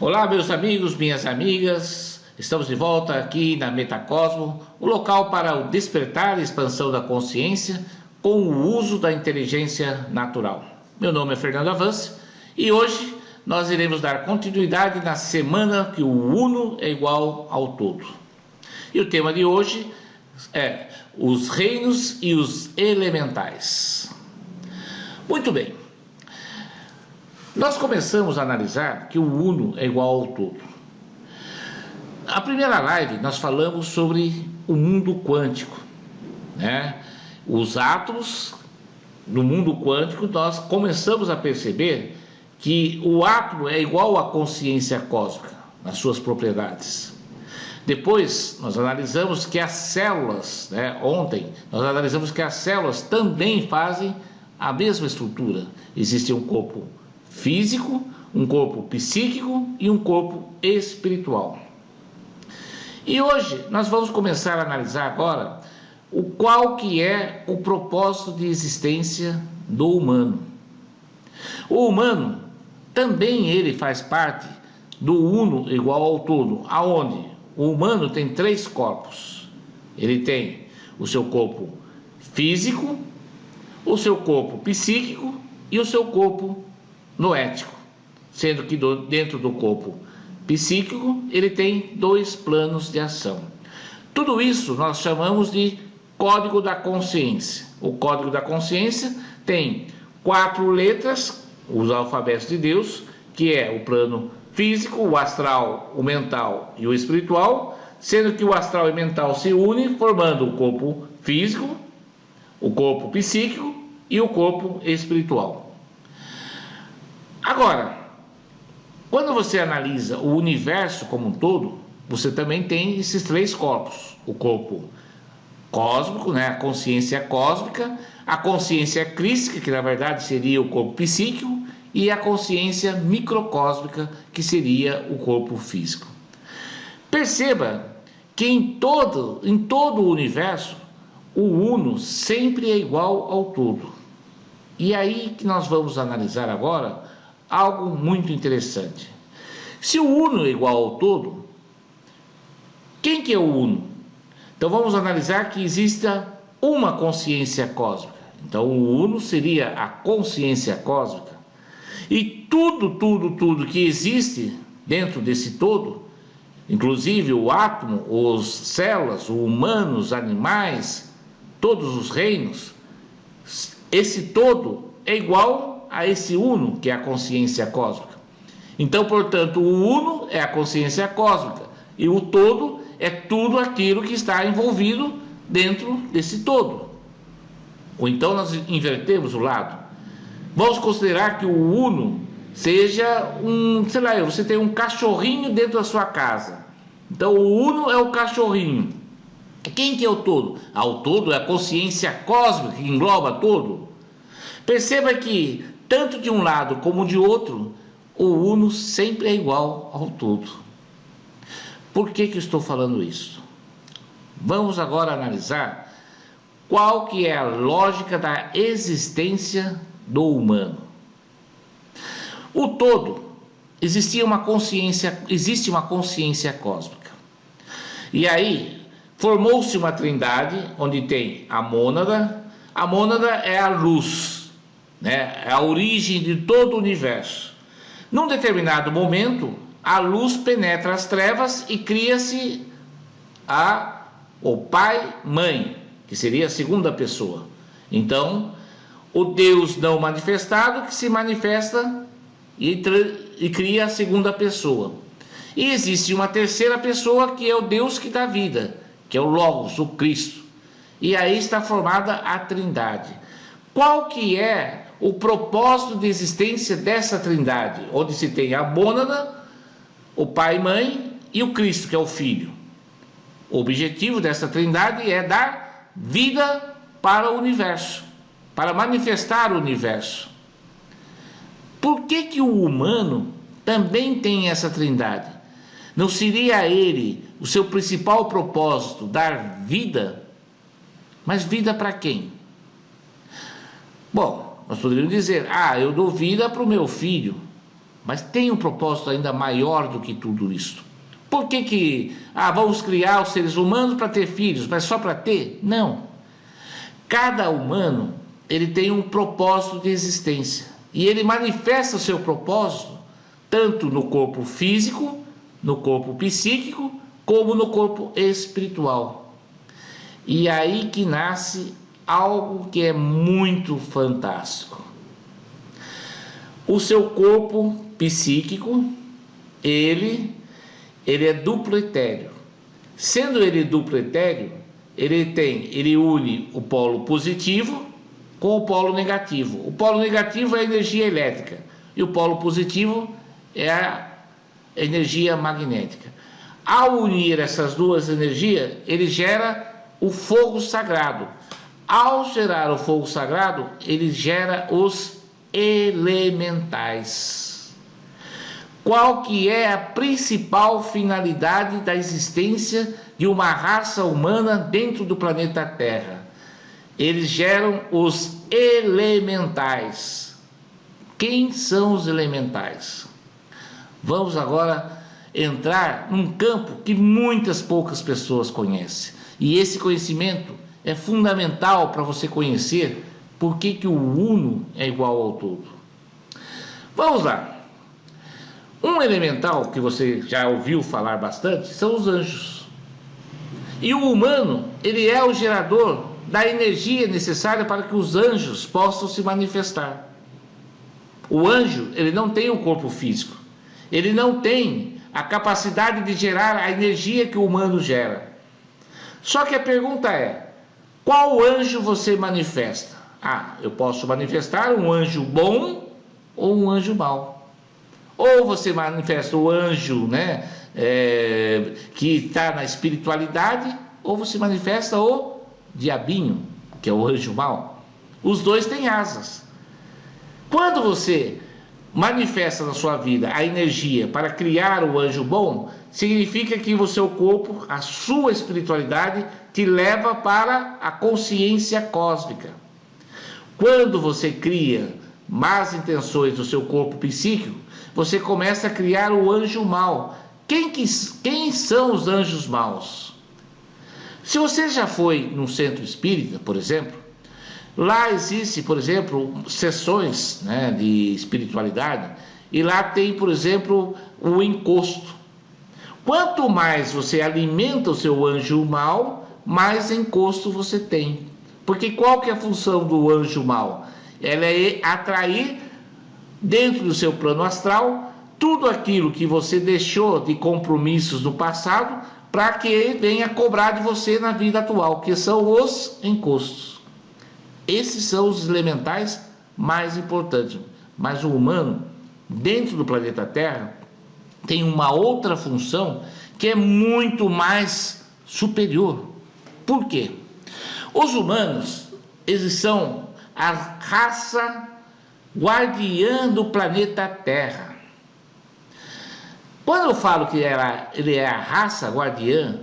Olá, meus amigos, minhas amigas, estamos de volta aqui na Metacosmo, o local para o despertar e expansão da consciência com o uso da inteligência natural. Meu nome é Fernando Avance e hoje nós iremos dar continuidade na semana que o Uno é igual ao todo. E o tema de hoje é os reinos e os elementais. Muito bem. Nós começamos a analisar que o Uno é igual ao todo. Na primeira live nós falamos sobre o mundo quântico, né? Os átomos no mundo quântico, nós começamos a perceber que o átomo é igual à consciência cósmica nas suas propriedades. Depois nós analisamos que as células, ontem nós analisamos que as células também fazem a mesma estrutura. Existe um corpo físico, um corpo psíquico e um corpo espiritual. E hoje nós vamos começar a analisar agora qual que é o propósito de existência do humano. O humano também ele faz parte do Uno igual ao todo, aonde o humano tem três corpos. Ele tem o seu corpo físico, o seu corpo psíquico e o seu corpo noético, sendo que dentro do corpo psíquico ele tem dois planos de ação. Tudo isso nós chamamos de código da consciência. O código da consciência tem 4 letras, os alfabetos de Deus, que é o plano físico, o astral, o mental e o espiritual, sendo que o astral e o mental se unem formando o corpo físico, o corpo psíquico e o corpo espiritual. Agora, quando você analisa o universo como um todo, você também tem esses três corpos. O corpo cósmico, a consciência cósmica, a consciência crística, que na verdade seria o corpo psíquico, e a consciência microcósmica, que seria o corpo físico. Perceba que em todo o universo, o Uno sempre é igual ao todo. E aí que nós vamos analisar agora algo muito interessante. Se o Uno é igual ao todo, quem que é o Uno? Então vamos analisar que exista uma consciência cósmica. Então o Uno seria a consciência cósmica. E tudo que existe dentro desse todo, inclusive o átomo, as células, os humanos, os animais, todos os reinos, esse todo é igual a esse Uno, que é a consciência cósmica. Então, portanto, o Uno é a consciência cósmica e o todo é tudo aquilo que está envolvido dentro desse todo. Ou então nós invertemos o lado. Vamos considerar que o Uno seja você tem um cachorrinho dentro da sua casa. Então o Uno é o cachorrinho. Quem que é o todo? O todo é a consciência cósmica que engloba todo. Perceba que tanto de um lado como de outro, o Uno sempre é igual ao todo. Por que eu estou falando isso? Vamos agora analisar qual que é a lógica da existência do humano. O todo, existe uma consciência cósmica. E aí, formou-se uma trindade, onde tem a mônada. A mônada é a luz, é a origem de todo o universo. Num determinado momento, a luz penetra as trevas e cria-se o pai, mãe, que seria a segunda pessoa. Então, o Deus não manifestado que se manifesta e cria a segunda pessoa. E existe uma terceira pessoa que é o Deus que dá vida, que é o Logos, o Cristo. E aí está formada a trindade. Qual que é o propósito de existência dessa trindade? Onde se tem a mônada, o pai e mãe e o Cristo, que é o Filho. O objetivo dessa trindade é dar vida para o universo, para manifestar o universo. Por que o humano também tem essa trindade? Não seria ele o seu principal propósito dar vida? Mas vida para quem? Bom, nós poderíamos dizer, eu dou vida para o meu filho. Mas tem um propósito ainda maior do que tudo isso. Por que vamos criar os seres humanos para ter filhos, mas só para ter? Não. Cada humano, ele tem um propósito de existência. E ele manifesta o seu propósito tanto no corpo físico, no corpo psíquico, como no corpo espiritual. E aí que nasce algo que é muito fantástico. O seu corpo psíquico, ele é duplo etéreo. Sendo ele duplo etéreo, ele une o polo positivo com o polo negativo. O polo negativo é a energia elétrica e o polo positivo é a energia magnética. Ao unir essas duas energias, ele gera o fogo sagrado. Ao gerar o fogo sagrado, ele gera os elementais. Qual que é a principal finalidade da existência de uma raça humana dentro do planeta Terra? Eles geram os elementais. Quem são os elementais? Vamos agora entrar num campo que poucas pessoas conhecem. E esse conhecimento é fundamental para você conhecer por que o uno é igual ao todo. Vamos lá. Um elemental que você já ouviu falar bastante são os anjos. E o humano, ele é o gerador da energia necessária para que os anjos possam se manifestar. O anjo, ele não tem um corpo físico. Ele não tem a capacidade de gerar a energia que o humano gera. Só que a pergunta é: qual anjo você manifesta? Eu posso manifestar um anjo bom ou um anjo mau. Ou você manifesta o anjo, que está na espiritualidade, ou você manifesta o diabinho, que é o anjo mau. Os dois têm asas. Quando você manifesta na sua vida a energia para criar o anjo bom, significa que o seu corpo, a sua espiritualidade, te leva para a consciência cósmica. Quando você cria más intenções no seu corpo psíquico, você começa a criar o anjo mau. Quem são os anjos maus? Se você já foi num centro espírita, por exemplo, lá existe, por exemplo, sessões de espiritualidade, e lá tem, por exemplo, o encosto. Quanto mais você alimenta o seu anjo mau, mais encosto você tem. Porque qual que é a função do anjo mau? Ela é atrair dentro do seu plano astral tudo aquilo que você deixou de compromissos no passado, para que ele venha cobrar de você na vida atual, que são os encostos. Esses são os elementais mais importantes. Mas o humano, dentro do planeta Terra, tem uma outra função que é muito mais superior. Por quê? Os humanos, eles são a raça guardiã do planeta Terra. Quando eu falo que ele é a raça guardiã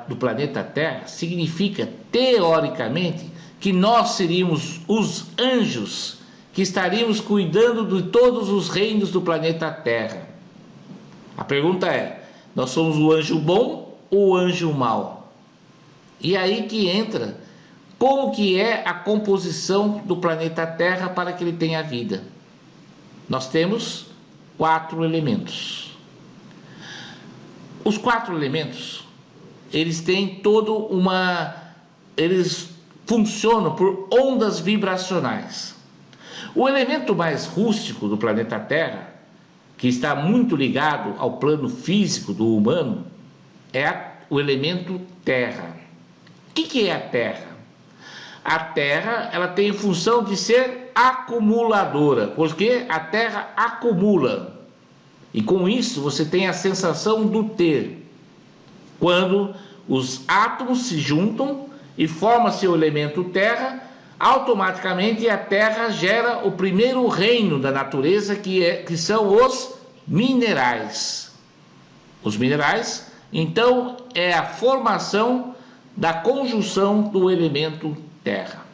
do planeta Terra, significa, teoricamente, que nós seríamos os anjos que estaríamos cuidando de todos os reinos do planeta Terra. A pergunta é: nós somos o anjo bom ou o anjo mau? E aí que entra como que é a composição do planeta Terra para que ele tenha vida. Nós temos 4 elementos. Os 4 elementos, eles têm eles funcionam por ondas vibracionais. O elemento mais rústico do planeta Terra, que está muito ligado ao plano físico do humano, é o elemento terra. O que é a terra? A terra, ela tem função de ser acumuladora, porque a terra acumula. E com isso você tem a sensação do ter. Quando os átomos se juntam e forma-se o elemento terra, automaticamente a terra gera o primeiro reino da natureza, que são os minerais. Os minerais, então, é a formação da conjunção do elemento terra.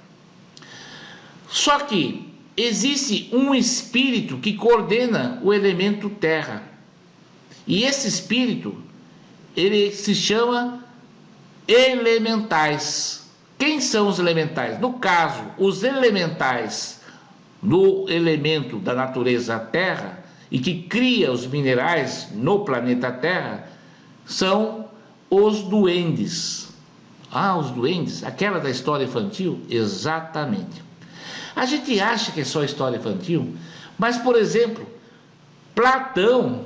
Só que existe um espírito que coordena o elemento terra. E esse espírito, ele se chama elementais. Quem são os elementais? No caso, os elementais do elemento da natureza Terra e que cria os minerais no planeta Terra são os duendes. Ah, os duendes? Aquela da história infantil? Exatamente. A gente acha que é só história infantil, mas, por exemplo, Platão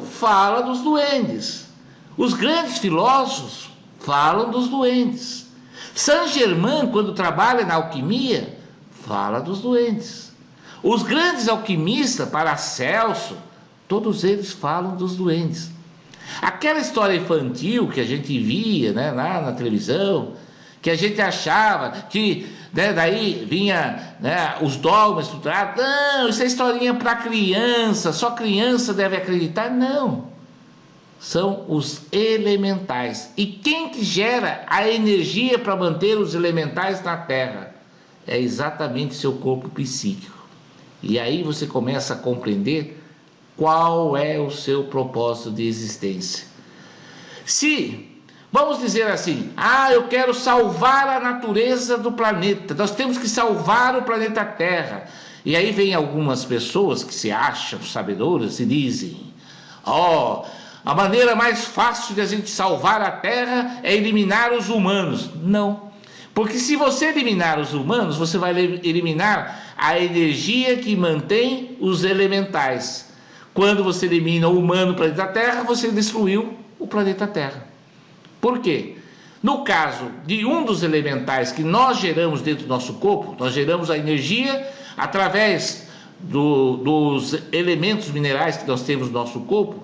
fala dos duendes. Os grandes filósofos falam dos duendes. Saint-Germain, quando trabalha na alquimia, fala dos duendes. Os grandes alquimistas, Paracelso, todos eles falam dos duendes. Aquela história infantil que a gente via, né, lá na televisão, que a gente achava que, né, daí vinha, né, os dogmas estruturados. Não, isso é historinha para criança, só criança deve acreditar. Não, são os elementais. E quem que gera a energia para manter os elementais na Terra? É exatamente seu corpo psíquico. E aí você começa a compreender qual é o seu propósito de existência. Se, vamos dizer assim, eu quero salvar a natureza do planeta, nós temos que salvar o planeta Terra. E aí vem algumas pessoas que se acham sabedoras e dizem: a maneira mais fácil de a gente salvar a Terra é eliminar os humanos. Não, porque se você eliminar os humanos, você vai eliminar a energia que mantém os elementais. Quando você elimina o humano do planeta Terra, você destruiu o planeta Terra. Por quê? No caso de um dos elementais que nós geramos dentro do nosso corpo, nós geramos a energia através dos elementos minerais que nós temos no nosso corpo,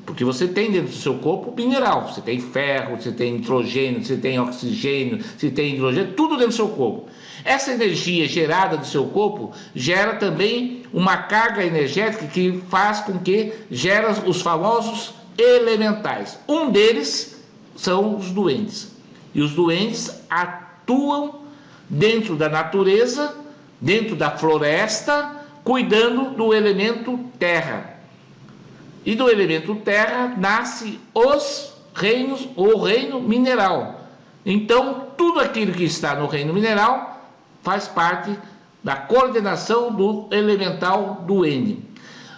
porque você tem dentro do seu corpo mineral, você tem ferro, você tem nitrogênio, você tem oxigênio, você tem hidrogênio, tudo dentro do seu corpo. Essa energia gerada do seu corpo gera também uma carga energética que faz com que gera os famosos elementais. Um deles são os duendes. E os duendes atuam dentro da natureza, dentro da floresta, cuidando do elemento terra. E do elemento terra nasce os reinos, o reino mineral. Então, tudo aquilo que está no reino mineral faz parte da coordenação do elemental duende.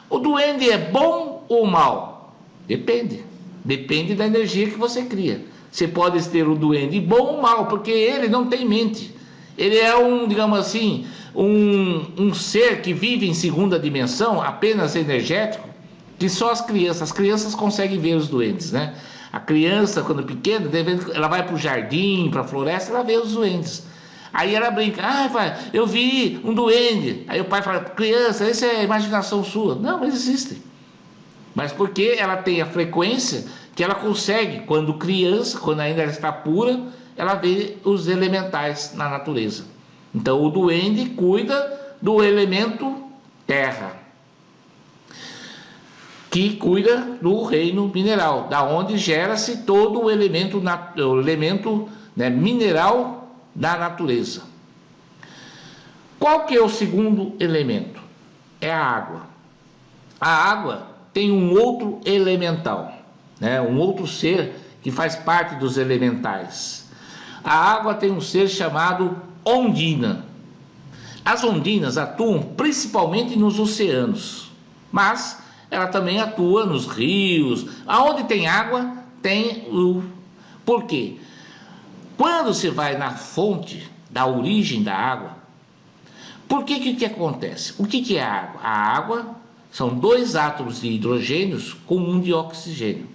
O duende é bom ou mal? Depende. Depende da energia que você cria. Você pode ter um duende bom ou mal, porque ele não tem mente. Ele é digamos assim, um ser que vive em segunda dimensão, apenas energético, que só as crianças conseguem ver os duendes, né? A criança, quando pequena, ela vai para o jardim, para a floresta, ela vê os duendes. Aí ela brinca: pai, eu vi um duende. Aí o pai fala: criança, isso é imaginação sua. Não, eles existem. Mas porque ela tem a frequência que ela consegue, quando criança, quando ainda ela está pura, ela vê os elementais na natureza. Então o duende cuida do elemento terra, que cuida do reino mineral, da onde gera-se todo o elemento né, mineral da natureza. Qual que é o segundo elemento? É a água. A água tem um outro elemental, né, um outro ser que faz parte dos elementais. A água tem um ser chamado ondina. As ondinas atuam principalmente nos oceanos, mas ela também atua nos rios. Aonde tem água, tem o... Por quê? Quando você vai na fonte da origem da água, por que acontece? O que é a água? A água são 2 átomos de hidrogênios com 1 de oxigênio.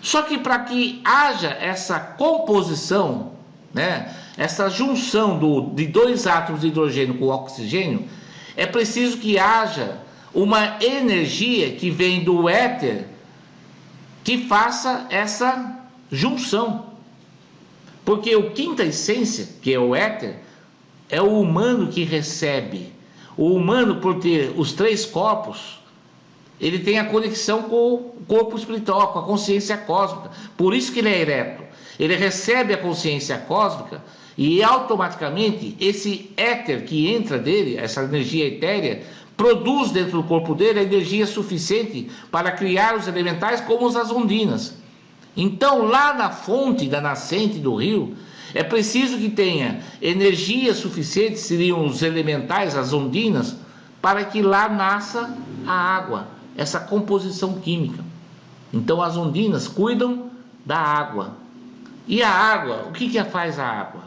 Só que para que haja essa composição, né, essa junção de 2 átomos de hidrogênio com oxigênio, é preciso que haja uma energia que vem do éter que faça essa junção. Porque o quinta essência, que é o éter, é o humano que recebe. O humano, por ter os 3 corpos, ele tem a conexão com o corpo espiritual, com a consciência cósmica. Por isso que ele é ereto. Ele recebe a consciência cósmica e automaticamente esse éter que entra dele, essa energia etérea, produz dentro do corpo dele a energia suficiente para criar os elementais como as ondinas. Então, lá na fonte da nascente do rio, é preciso que tenha energia suficiente, seriam os elementais, as ondinas, para que lá nasça a água, essa composição química. Então, as ondinas cuidam da água. E a água, o que faz a água?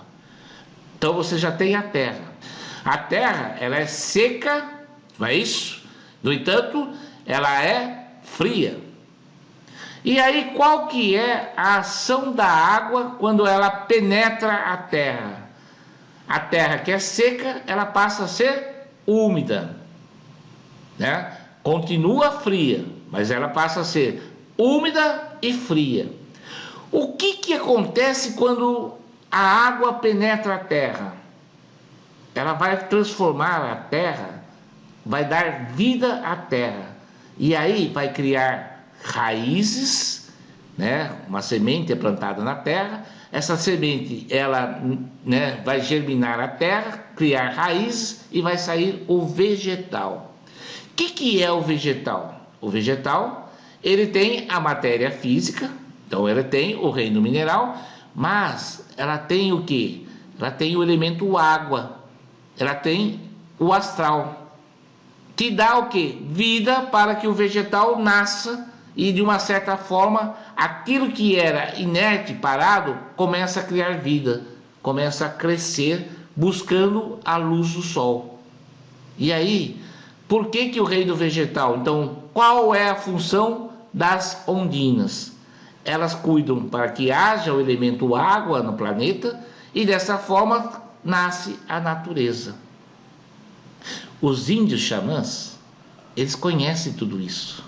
Então, você já tem a terra. A terra, ela é seca, não é isso? No entanto, ela é fria. E aí, qual que é a ação da água quando ela penetra a terra? A terra que é seca, ela passa a ser úmida, né? Continua fria, mas ela passa a ser úmida e fria. O que acontece quando a água penetra a terra? Ela vai transformar a terra, vai dar vida à terra, e aí vai criar raízes, né? Uma semente é plantada na terra, essa semente ela, né, vai germinar a terra, criar raízes e vai sair o vegetal. O que é o vegetal? O vegetal, ele tem a matéria física, então ela tem o reino mineral, mas ela tem o que? Ela tem o elemento água, ela tem o astral, que dá o que? Vida para que o vegetal nasça. E de uma certa forma, aquilo que era inerte, parado, começa a criar vida, começa a crescer, buscando a luz do sol. E aí, por que o reino vegetal? Então, qual é a função das ondinas? Elas cuidam para que haja o elemento água no planeta e dessa forma nasce a natureza. Os índios xamãs, eles conhecem tudo isso.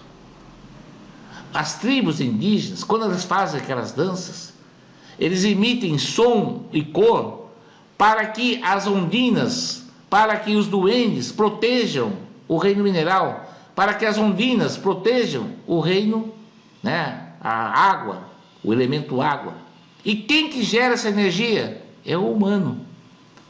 As tribos indígenas, quando elas fazem aquelas danças, eles emitem som e cor para que as ondinas, para que os duendes protejam o reino mineral, para que as ondinas protejam o reino, né, a água, o elemento água. E quem que gera essa energia? É o humano.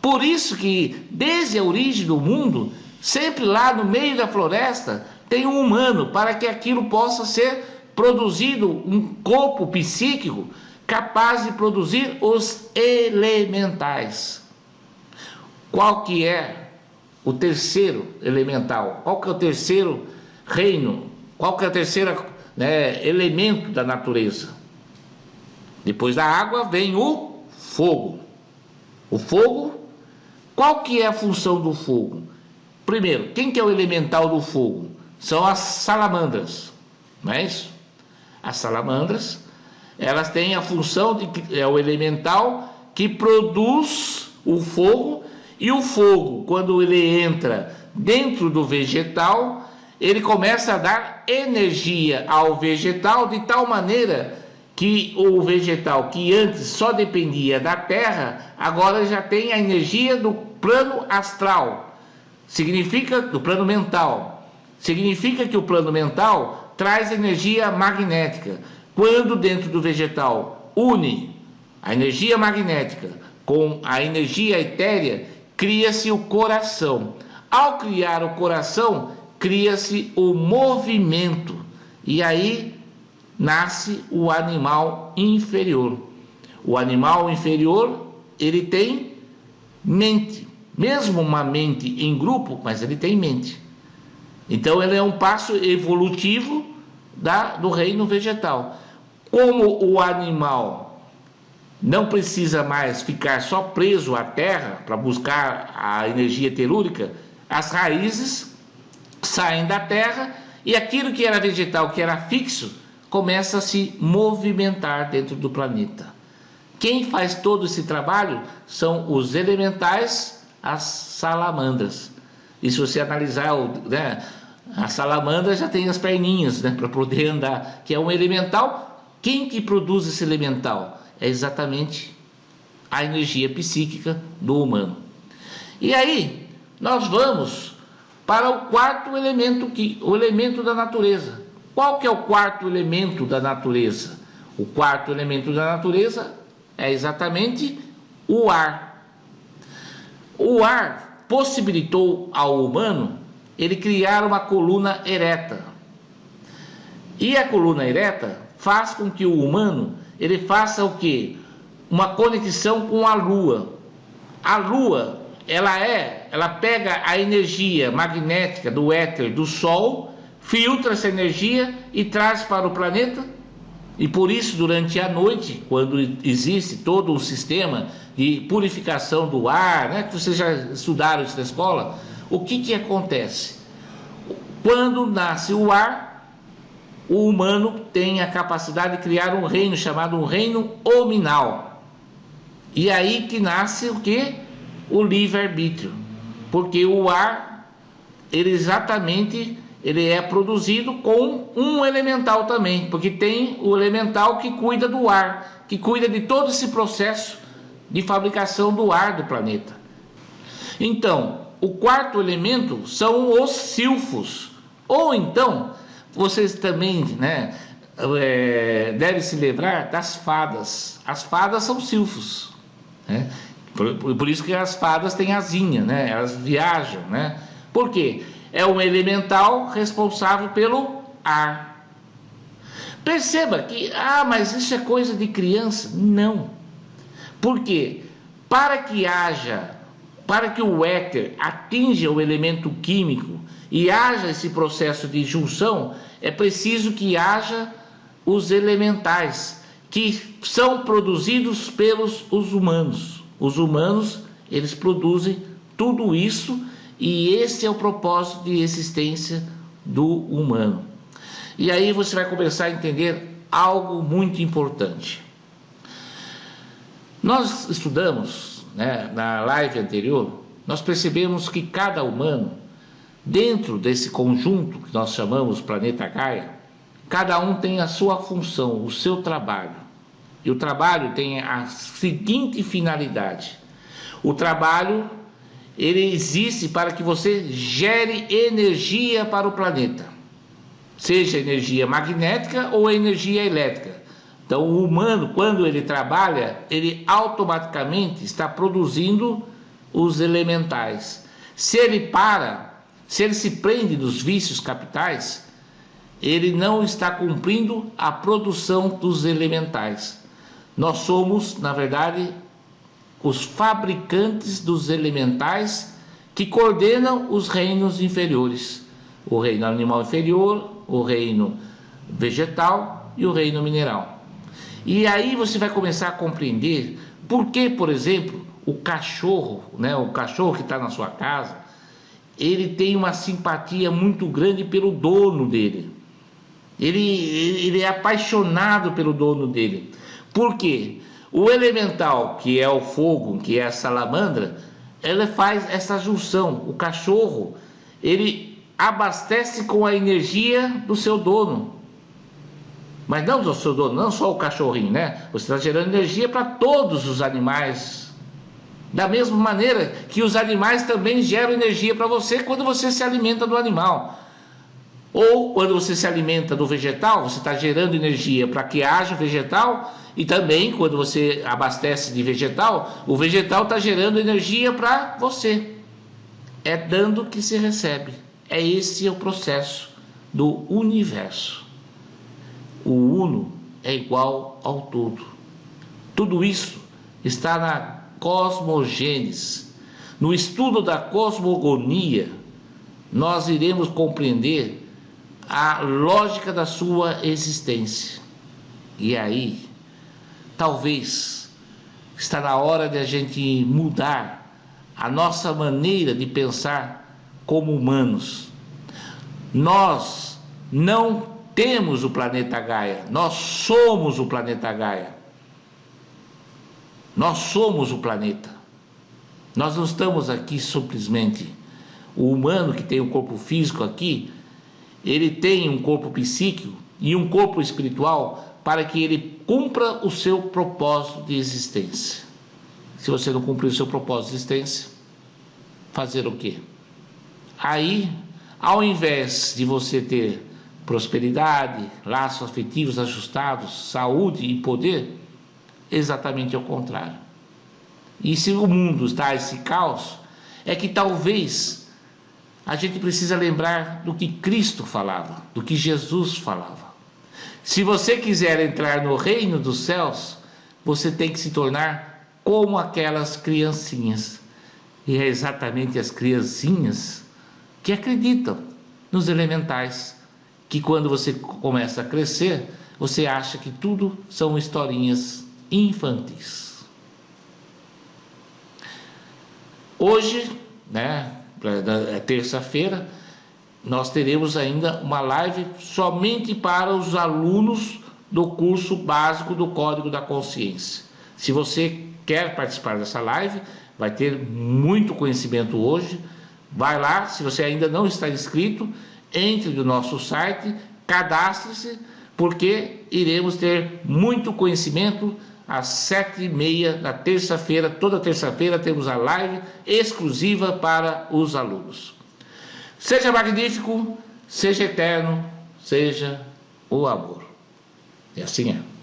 Por isso que desde a origem do mundo, sempre lá no meio da floresta, tem um humano, para que aquilo possa ser produzido, um corpo psíquico capaz de produzir os elementais. Qual que é o terceiro elemental? Qual que é o terceiro reino? Qual que é o terceiro, né, elemento da natureza? Depois da água vem o fogo. O fogo, qual que é a função do fogo? Primeiro, quem que é o elemental do fogo? São as salamandras, não é isso? As salamandras, elas têm a função de é o elemental que produz o fogo, e o fogo, quando ele entra dentro do vegetal, ele começa a dar energia ao vegetal de tal maneira que o vegetal, que antes só dependia da terra, agora já tem a energia do plano astral, significa do plano mental. Significa que o plano mental traz energia magnética. Quando dentro do vegetal une a energia magnética com a energia etérea, cria-se o coração. Ao criar o coração, cria-se o movimento. E aí nasce o animal inferior. O animal inferior, ele tem mente. Mesmo uma mente em grupo, mas ele tem mente. Então ele é um passo evolutivo do reino vegetal. Como o animal não precisa mais ficar só preso à terra para buscar a energia telúrica, as raízes saem da terra e aquilo que era vegetal, que era fixo, começa a se movimentar dentro do planeta. Quem faz todo esse trabalho são os elementais, as salamandras. E se você analisar, né, a salamandra já tem as perninhas, né, para poder andar, que é um elemental. Quem que produz esse elemental? É exatamente a energia psíquica do humano. E aí, nós vamos para o quarto elemento, o elemento da natureza. Qual que é o quarto elemento da natureza? O quarto elemento da natureza é exatamente o ar. O ar possibilitou ao humano ele criar uma coluna ereta. E a coluna ereta faz com que o humano ele faça o quê? Uma conexão com a Lua. A Lua, ela pega a energia magnética do éter do Sol, filtra essa energia e traz para o planeta. E por isso, durante a noite, quando existe todo um sistema de purificação do ar, né, que vocês já estudaram isso na escola, o que acontece? Quando nasce o ar, o humano tem a capacidade de criar um reino chamado um reino hominal. E aí que nasce o que? O livre-arbítrio. Porque o ar, ele é produzido com um elemental também, porque tem o elemental que cuida do ar, que cuida de todo esse processo de fabricação do ar do planeta. Então, o quarto elemento são os silfos, ou então, vocês também, né, devem se lembrar das fadas. As fadas são silfos, né? Por isso que as fadas têm asinha, né? Elas viajam, né? Por quê? É um elemental responsável pelo ar. Perceba que, mas isso é coisa de criança. Não. Por quê? Para que o éter atinja o elemento químico e haja esse processo de junção, é preciso que haja os elementais, que são produzidos pelos humanos. Os humanos, eles produzem tudo isso, e esse é o propósito de existência do humano. E aí você vai começar a entender algo muito importante. Nós estudamos, né, na live anterior, nós percebemos que cada humano, dentro desse conjunto que nós chamamos planeta Gaia, cada um tem a sua função, o seu trabalho. E o trabalho tem a seguinte finalidade: o trabalho, ele existe para que você gere energia para o planeta, seja energia magnética ou energia elétrica. Então o humano, quando ele trabalha, ele automaticamente está produzindo os elementais. Se ele se prende nos vícios capitais, ele não está cumprindo a produção dos elementais. Nós somos, na verdade, os fabricantes dos elementais que coordenam os reinos inferiores: o reino animal inferior, o reino vegetal e o reino mineral. E aí você vai começar a compreender por que, por exemplo, o cachorro, né, o cachorro que está na sua casa, ele tem uma simpatia muito grande pelo dono dele. Ele é apaixonado pelo dono dele. Por quê? O elemental, que é o fogo, que é a salamandra, ela faz essa junção. O cachorro, ele abastece com a energia do seu dono. Mas não do seu dono, não só o cachorrinho, né? Você está gerando energia para todos os animais. Da mesma maneira que os animais também geram energia para você quando você se alimenta do animal. Ou quando você se alimenta do vegetal, você está gerando energia para que haja vegetal. E também quando você abastece de vegetal, o vegetal está gerando energia para você. É dando que se recebe. Esse é o processo do universo. O uno é igual ao todo. Tudo isso está na cosmogênese. No estudo da cosmogonia, nós iremos compreender a lógica da sua existência. E aí, talvez, está na hora de a gente mudar a nossa maneira de pensar como humanos. Nós não temos o planeta Gaia, nós somos o planeta Gaia. Nós somos o planeta. Nós não estamos aqui simplesmente. O humano que tem um corpo físico aqui, ele tem um corpo psíquico e um corpo espiritual para que ele cumpra o seu propósito de existência. Se você não cumprir o seu propósito de existência, fazer o quê? Aí, ao invés de você ter prosperidade, laços afetivos ajustados, saúde e poder, exatamente ao contrário. E se o mundo está esse caos, é que talvez a gente precisa lembrar do que Cristo falava, do que Jesus falava. Se você quiser entrar no reino dos céus, você tem que se tornar como aquelas criancinhas. E é exatamente as criancinhas que acreditam nos elementais, que quando você começa a crescer, você acha que tudo são historinhas infantis. Hoje, terça-feira, nós teremos ainda uma live somente para os alunos do curso básico do Código da Consciência. Se você quer participar dessa live, vai ter muito conhecimento hoje. Vai lá, se você ainda não está inscrito, entre no nosso site, cadastre-se, porque iremos ter muito conhecimento às 7h30 da terça-feira. Toda terça-feira temos a live exclusiva para os alunos. Seja magnífico, seja eterno, seja o amor. E assim é.